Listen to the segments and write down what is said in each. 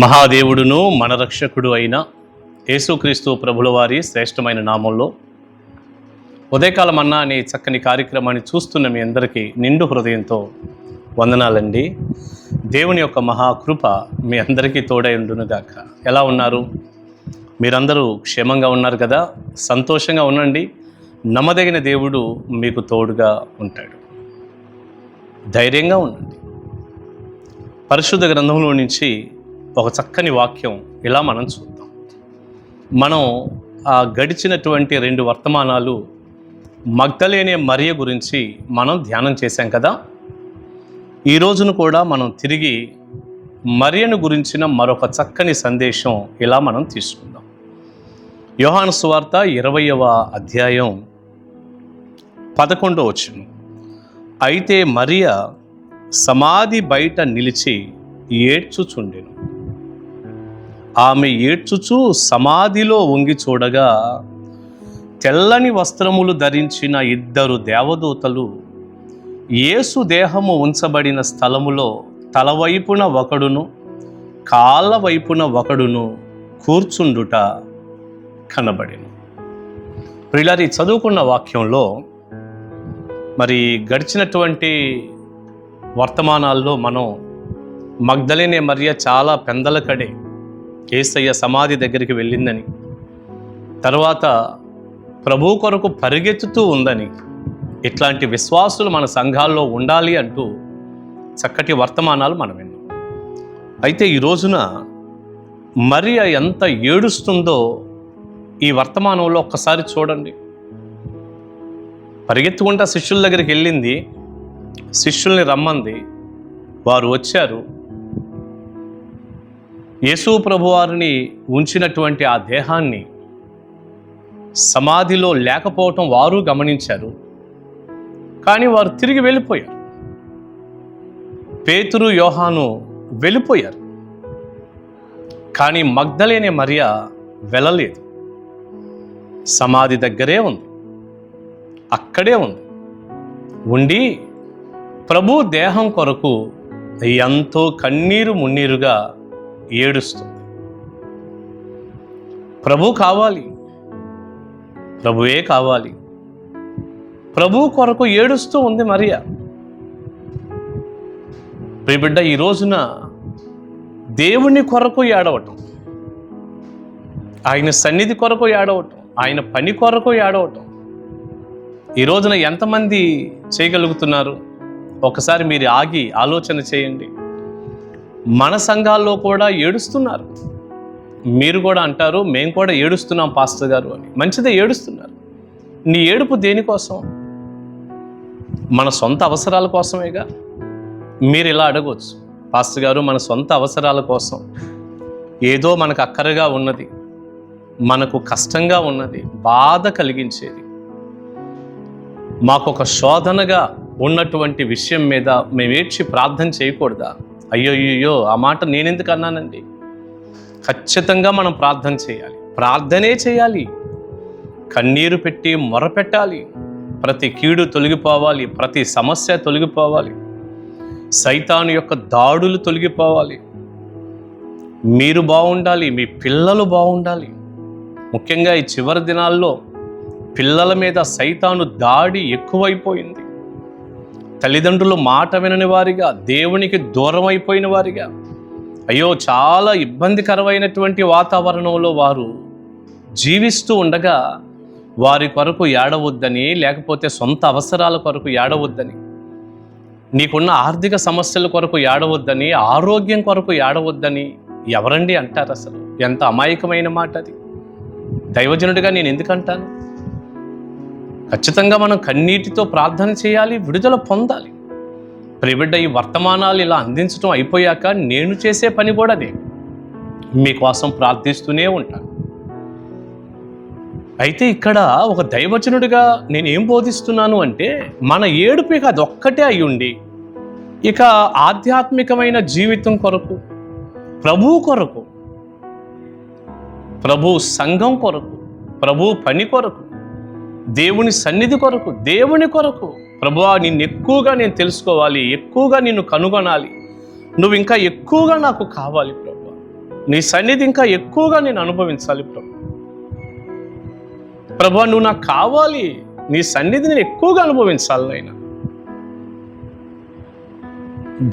మహాదేవుడును మన రక్షకుడు అయిన యేసుక్రీస్తు ప్రభుల వారి శ్రేష్టమైన నామంలో ఉదయకాలం అన్నా అనే చక్కని కార్యక్రమాన్ని చూస్తున్న మీ అందరికీ నిండు హృదయంతో వందనాలండి. దేవుని యొక్క మహాకృప మీ అందరికీ తోడై ఉండునుగాక. ఎలా ఉన్నారు? మీరందరూ క్షేమంగా ఉన్నారు కదా? సంతోషంగా ఉండండి. నమ్మదగిన దేవుడు మీకు తోడుగా ఉంటాడు. ధైర్యంగా ఉండండి. పరిశుద్ధ గ్రంథంలో నుంచి ఒక చక్కని వాక్యం ఇలా మనం చూద్దాం. మనం గడిచినటువంటి 2 వర్తమానాలు మగ్దలేనే మరియ గురించి మనం ధ్యానం చేశాం కదా. ఈ రోజును కూడా మనం తిరిగి మరియను గురించిన మరొక చక్కని సందేశం ఇలా మనం తీసుకుందాం. యోహాను సువార్త 20వ అధ్యాయం 11వ వచనం. అయితే మరియ సమాధి బయట నిలిచి ఏడ్చుచుండెను. ఆమె ఏడ్చుచు సమాధిలో వంగి చూడగా తెల్లని వస్త్రములు ధరించిన 2 దేవదూతలు యేసు దేహము ఉంచబడిన స్థలములో తలవైపున ఒకడును కాళ్ళ వైపున ఒకడును కూర్చుండుట కనబడెను. ప్రియులారి, చదువుకున్న వాక్యంలో మరి గడిచినటువంటి వర్తమానాల్లో మనం మగ్దలేనే మరియ చాలా పెందలకడే యేసయ్య సమాధి దగ్గరికి వెళ్ళిందని, తర్వాత ప్రభు కొరకు పరిగెత్తుతూ ఉందని, ఇట్లాంటి విశ్వాసులు మన సంఘాల్లో ఉండాలి అంటూ చక్కటి వర్తమానాలు మనం విన్నాం. అయితే ఈ రోజున మరియ ఎంత ఏడుస్తుందో ఈ వర్తమానంలో ఒక్కసారి చూడండి. పరిగెత్తుకుంటా శిష్యుల దగ్గరికి వెళ్ళింది, శిష్యుల్ని రమ్మంది, వారు వచ్చారు. యేసు ప్రభువారిని ఉంచినటువంటి ఆ దేహాన్ని సమాధిలో లేకపోవటం వారు గమనించారు. కానీ వారు తిరిగి వెళ్ళిపోయారు. పేతురు, యోహాను వెళ్ళిపోయారు. కానీ మగ్దలేనే మరియ వెళ్ళలేదు. సమాధి దగ్గరే ఉంది, అక్కడే ఉంది. ఉండి ప్రభు దేహం కొరకు ఎంతో కన్నీరు మున్నీరుగా ఏడుస్తుంది. ప్రభు కావాలి, ప్రభువే కావాలి. ప్రభు కొరకు ఏడుస్తూ ఉంది మరియ. ప్రియబిడ్డ, ఈ రోజున దేవుని కొరకు ఏడవటం, ఆయన సన్నిధి కొరకు ఏడవటం, ఆయన పని కొరకు ఏడవటం ఈ రోజున ఎంతమంది చేయగలుగుతున్నారు? ఒకసారి మీరు ఆగి ఆలోచన చేయండి. మన సంఘాల్లో కూడా ఏడుస్తున్నారు. మీరు కూడా అంటారు, మేము కూడా ఏడుస్తున్నాం పాస్టర్ గారు అని. మంచిదే, ఏడుస్తున్నారు. నీ ఏడుపు దేనికోసం? మన సొంత అవసరాల కోసమేగా. మీరు ఇలా అడగవచ్చు, పాస్టర్ గారు మన సొంత అవసరాల కోసం, ఏదో మనకు అక్కరగా ఉన్నది, మనకు కష్టంగా ఉన్నది, బాధ కలిగించేది, మాకొక శోధనగా ఉన్నటువంటి విషయం మీద మేము ఏడ్చి ప్రార్థన చేయకూడదా? అయ్యో, ఆ మాట నేనెందుకు అన్నానండి? ఖచ్చితంగా మనం ప్రార్థన చేయాలి, ప్రార్థనే చేయాలి, కన్నీరు పెట్టి మొరపెట్టాలి. ప్రతి కీడు తొలగిపోవాలి, ప్రతి సమస్య తొలగిపోవాలి, సైతాను యొక్క దాడులు తొలగిపోవాలి. మీరు బాగుండాలి, మీ పిల్లలు బాగుండాలి. ముఖ్యంగా ఈ చివరి దినాల్లో పిల్లల మీద సైతాను దాడి ఎక్కువైపోయింది. తల్లిదండ్రులు మాట వినని వారిగా, దేవునికి దూరం అయిపోయిన వారిగా, అయ్యో చాలా ఇబ్బందికరమైనటువంటి వాతావరణంలో వారు జీవిస్తూ ఉండగా వారి కొరకు ఏడవద్దని, లేకపోతే సొంత అవసరాల కొరకు ఏడవద్దని, నీకున్న ఆర్థిక సమస్యల కొరకు ఏడవద్దని, ఆరోగ్యం కొరకు ఏడవద్దని ఎవరండి అంటారు? అసలు ఎంత అమాయకమైన మాట అది. దైవజనుడిగా నేను ఎందుకంటాను? ఖచ్చితంగా మనం కన్నీటితో ప్రార్థన చేయాలి, విడుదల పొందాలి. ప్రియబిడ్డ, ఈ వర్తమానాలు ఇలా అందించడం అయిపోయాక నేను చేసే పని కూడా అదే. మీకోసం ప్రార్థిస్తూనే ఉంటాను. అయితే ఇక్కడ ఒక దైవజనుడిగా నేను ఏం బోధిస్తున్నాను అంటే, మన ఏడుపు ఇక అదొక్కటే అయ్యుండి, ఇక ఆధ్యాత్మికమైన జీవితం కొరకు, ప్రభు కొరకు, ప్రభు సంఘం కొరకు, ప్రభు పని కొరకు, దేవుని సన్నిధి కొరకు, దేవుని కొరకు, ప్రభువా నిన్ను ఎక్కువగా నేను తెలుసుకోవాలి, ఎక్కువగా నిన్ను కనుగొనాలి, నువ్వు ఇంకా ఎక్కువగా నాకు కావాలి ప్రభువా, నీ సన్నిధి ఇంకా ఎక్కువగా నేను అనుభవించాలి ప్రభు, నువ్వు నాకు కావాలి, నీ సన్నిధి నేను ఎక్కువగా అనుభవించాలి నాయన.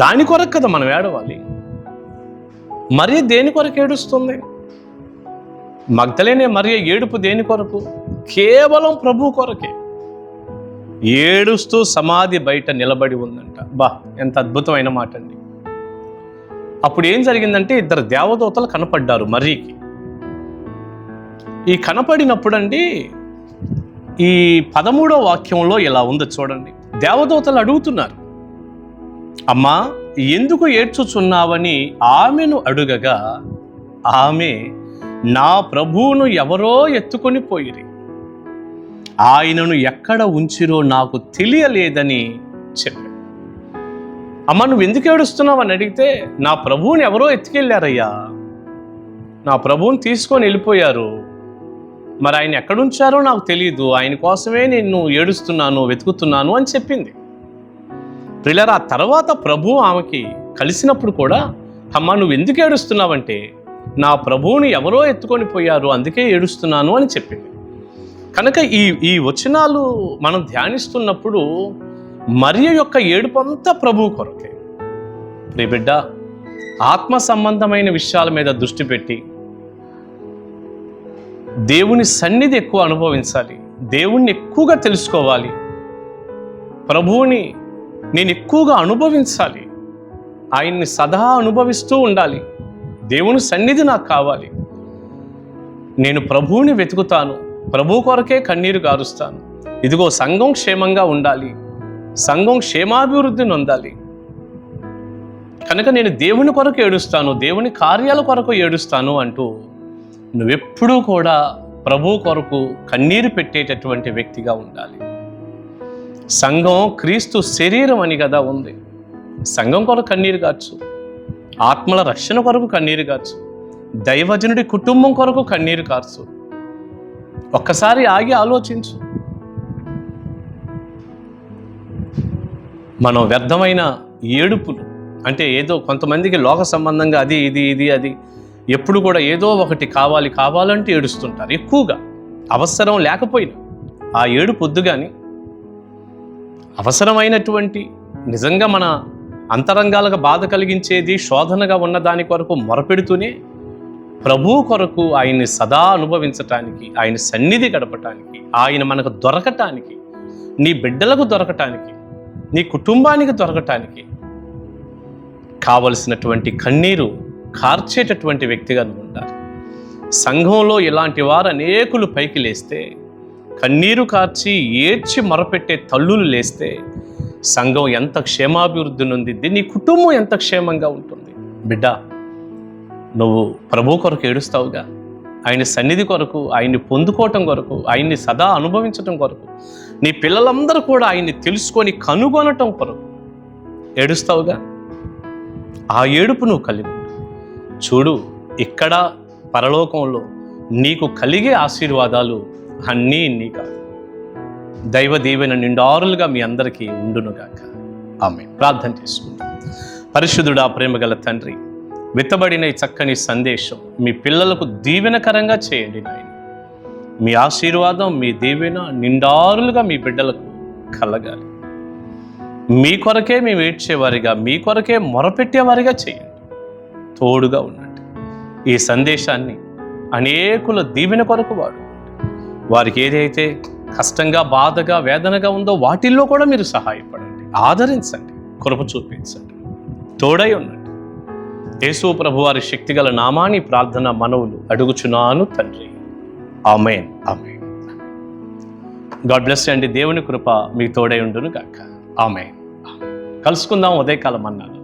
దాని కొరకు కదా మనం ఏడవాలి. మరి దేని కొరకు ఏడుస్తుంది? మగ్దలేనే మరియ ఏడుపు దేని కొరకు? కేవలం ప్రభు కొరకే. ఏడుస్తూ సమాధి బయట నిలబడి ఉందంట. బా, ఎంత అద్భుతమైన మాట అండి. అప్పుడు ఏం జరిగిందంటే, ఇద్దరు దేవదూతలు కనపడ్డారు మరియకి. ఈ కనపడినప్పుడు అండి, ఈ 13వ వాక్యంలో ఇలా ఉంది చూడండి. దేవదూతలు అడుగుతున్నారు, అమ్మా ఎందుకు ఏడ్చుచున్నావని ఆమెను అడుగగా, ఆమె నా ప్రభువును ఎవరో ఎత్తుకొని పోయిరి, ఆయనను ఎక్కడ ఉంచిరో నాకు తెలియలేదని చెప్పాడు. అమ్మ నువ్వు ఎందుకు ఏడుస్తున్నావు అని అడిగితే, నా ప్రభువుని ఎవరో ఎత్తుకెళ్ళారయ్యా, నా ప్రభువుని తీసుకొని వెళ్ళిపోయారు, మరి ఆయన ఎక్కడుంచారో నాకు తెలియదు, ఆయన కోసమే నేను ఏడుస్తున్నాను, వెతుకుతున్నాను అని చెప్పింది. ప్రియులారా, ఆ తర్వాత ప్రభు ఆమెకి కలిసినప్పుడు కూడా, అమ్మ నువ్వు ఎందుకు ఏడుస్తున్నావంటే, నా ప్రభువుని ఎవరో ఎత్తుకొని పోయారు అందుకే ఏడుస్తున్నాను అని చెప్పింది. కనుక ఈ వచనాలు మనం ధ్యానిస్తున్నప్పుడు మరియ యొక్క ఏడుపంతా ప్రభువు కొరకే. ప్రియ బిడ్డ, ఆత్మ సంబంధమైన విషయాల మీద దృష్టి పెట్టి దేవుని సన్నిధి ఎక్కువ అనుభవించాలి, దేవుణ్ణి ఎక్కువగా తెలుసుకోవాలి, ప్రభువుని నేను ఎక్కువగా అనుభవించాలి, ఆయన్ని సదా అనుభవిస్తూ ఉండాలి. దేవుని సన్నిధి నాకు కావాలి, నేను ప్రభువుని వెతుకుతాను, ప్రభు కొరకే కన్నీరు గారుస్తాను. ఇదిగో సంఘం క్షేమంగా ఉండాలి, సంఘం క్షేమాభివృద్ధి నొందాలి, కనుక నేను దేవుని కొరకు ఏడుస్తాను, దేవుని కార్యాల కొరకు ఏడుస్తాను అంటూ నువ్వెప్పుడూ కూడా ప్రభు కొరకు కన్నీరు పెట్టేటటువంటి వ్యక్తిగా ఉండాలి. సంఘం క్రీస్తు శరీరం అని కదా ఉంది. సంఘం కొరకు కన్నీరు కాచు, ఆత్మల రక్షణ కొరకు కన్నీరు కాచు, దైవజనుడి కుటుంబం కొరకు కన్నీరు కార్చు. ఒక్కసారి ఆగి ఆలోచించు. మనం వ్యర్థమైన ఏడుపులు అంటే ఏదో కొంతమందికి లోక సంబంధంగా అది ఇది ఎప్పుడు కూడా ఏదో ఒకటి కావాలంటే ఏడుస్తుంటారు. ఎక్కువగా అవసరం లేకపోయినా ఆ ఏడుపు వద్దు. కానీ అవసరమైనటువంటి నిజంగా మన అంతరంగాలకు బాధ కలిగించేది, శోధనగా ఉన్న దాని కొరకు మొరపెడుతూనే ప్రభువు కొరకు ఆయన్ని సదా అనుభవించటానికి, ఆయన సన్నిధి గడపటానికి, ఆయన మనకు దొరకటానికి, నీ బిడ్డలకు దొరకటానికి, నీ కుటుంబానికి దొరకటానికి కావలసినటువంటి కన్నీరు కార్చేటటువంటి వ్యక్తిగా నువ్వు ఉండాలి. సంఘంలో ఇలాంటి వారు అనేకులు పైకి లేస్తే, కన్నీరు కార్చి ఏడ్చి మొరపెట్టే తల్లులు లేస్తే సంఘం ఎంత క్షేమాభివృద్ధి నొందిద్ది, నీ కుటుంబం ఎంత క్షేమంగా ఉంటుంది. బిడ్డ, నువ్వు ప్రభు కొరకు ఏడుస్తావుగా, ఆయన సన్నిధి కొరకు, ఆయన్ని పొందుకోవటం కొరకు, ఆయన్ని సదా అనుభవించటం కొరకు, నీ పిల్లలందరూ కూడా ఆయన్ని తెలుసుకొని కనుగొనటం కొరకు ఏడుస్తావుగా. ఆ ఏడుపు నువ్వు కలిగి చూడు. ఇక్కడ పరలోకంలో నీకు కలిగే ఆశీర్వాదాలు అన్నీ ఇన్ని కాదు. దైవ దీవెన నిండారులుగా మీ అందరికీ ఉండునుగాక. ఆమేన్. ప్రార్థన చేసుకుంటాం. పరిశుద్ధుడా, ప్రేమగల తండ్రి, విత్తబడిన ఈ చక్కని సందేశం మీ పిల్లలకు దీవెనకరంగా చేయండి నాయన. మీ ఆశీర్వాదం, మీ దీవెన నిండారులుగా మీ బిడ్డలకు కలగాలి. మీ కొరకే మేము ఏడ్చేవారిగా, మీ కొరకే మొరపెట్టేవారిగా చేయండి. తోడుగా ఉండండి. ఈ సందేశాన్ని అనేకుల దీవెన కొరకు వాడుకోండి. వారికి ఏదైతే కష్టంగా, బాధగా, వేదనగా ఉందో వాటిల్లో కూడా మీరు సహాయపడండి, ఆదరించండి, కృప చూపించండి, తోడై ఉండండి. యేసు ప్రభువారి శక్తిగల నామాని ప్రార్థన మనవులు అడుగుచున్నాను తండ్రి. ఆమేన్. ఆమేన్. గాడ్ బ్లెస్ అండి. దేవుని కృప మీకు తోడై ఉండును గాక. ఆమేన్. కలుసుకుందాం ఉదయకాలం అన్నాను.